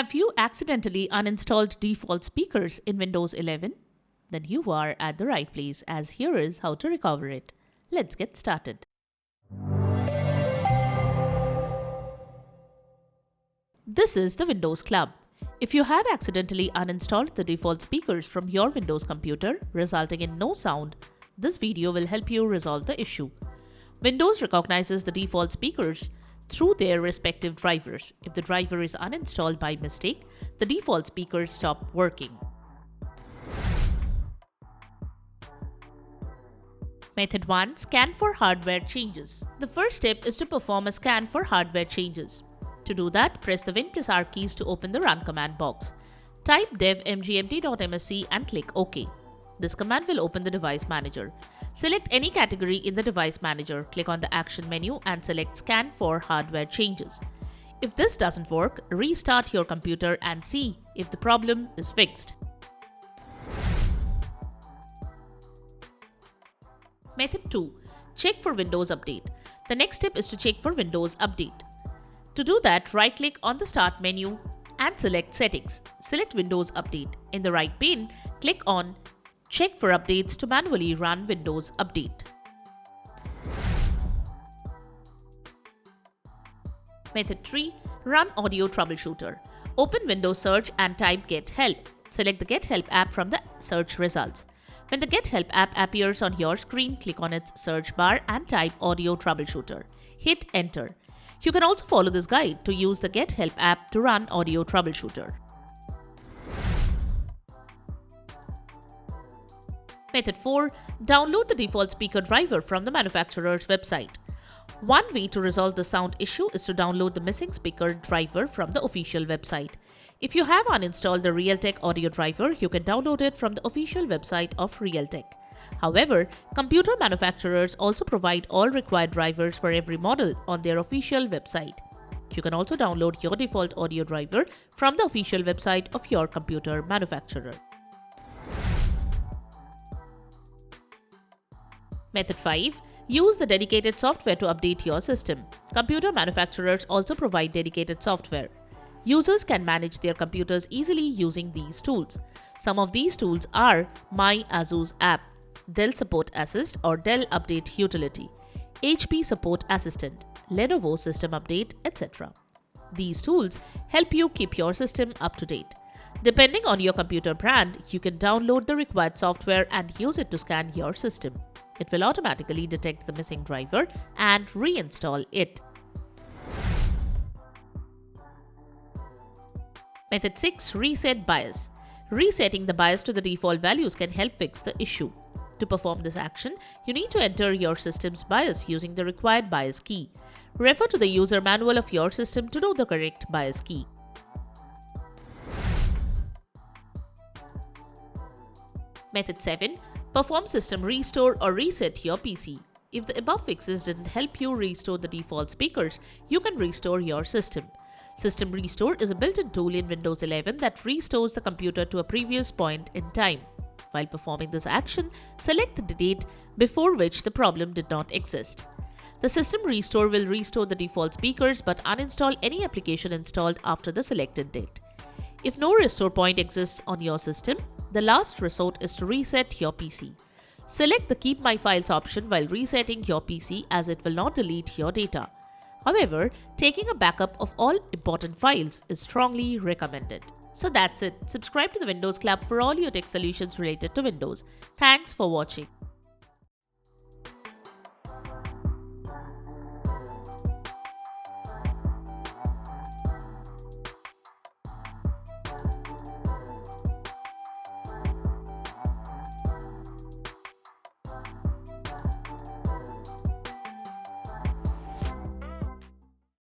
Have you accidentally uninstalled default speakers in Windows 11? Then you are at the right place, as here is how to recover it. Let's get started. This is the Windows Club. If you have accidentally uninstalled the default speakers from your Windows computer, resulting in no sound, this video will help you resolve the issue. Windows recognizes the default speakers through their respective drivers. If the driver is uninstalled by mistake, the default speakers stop working. Method 1. Scan for hardware changes. The first step is to perform a scan for hardware changes. To do that, press the Win+R keys to open the Run command box. Type devmgmt.msc and click OK. This command will open the device manager. Select any category in the device manager, click on the action menu and select Scan for hardware changes. If this doesn't work, restart your computer and see if the problem is fixed. Method 2. Check for Windows Update. The next step is to check for Windows Update. To do that, right-click on the Start menu and select Settings. Select Windows Update. In the right pane, click on Check for updates to manually run Windows Update. Method 3. Run Audio Troubleshooter. Open Windows Search and type Get Help. Select the Get Help app from the search results. When the Get Help app appears on your screen, click on its search bar and type Audio Troubleshooter. Hit Enter. You can also follow this guide to use the Get Help app to run Audio Troubleshooter. Method 4. Download the default speaker driver from the manufacturer's website. One way to resolve the sound issue is to download the missing speaker driver from the official website. If you have uninstalled the Realtek audio driver, you can download it from the official website of Realtek. However, computer manufacturers also provide all required drivers for every model on their official website. You can also download your default audio driver from the official website of your computer manufacturer. Method 5. Use the dedicated software to update your system. Computer manufacturers also provide dedicated software. Users can manage their computers easily using these tools. Some of these tools are MyASUS app, Dell Support Assist or Dell Update Utility, HP Support Assistant, Lenovo System Update, etc. These tools help you keep your system up to date. Depending on your computer brand, you can download the required software and use it to scan your system. It will automatically detect the missing driver and reinstall it. Method 6. Reset BIOS. Resetting the BIOS to the default values can help fix the issue. To perform this action, you need to enter your system's BIOS using the required BIOS key. Refer to the user manual of your system to know the correct BIOS key. Method 7. Perform system restore or reset your PC. If the above fixes didn't help you restore the default speakers, you can restore your system. System Restore is a built-in tool in Windows 11 that restores the computer to a previous point in time. While performing this action, select the date before which the problem did not exist. The System Restore will restore the default speakers but uninstall any application installed after the selected date. If no restore point exists on your system, the last resort is to reset your PC. Select the Keep My Files option while resetting your PC as it will not delete your data. However, taking a backup of all important files is strongly recommended. So that's it. Subscribe to the Windows Club for all your tech solutions related to Windows. Thanks for watching.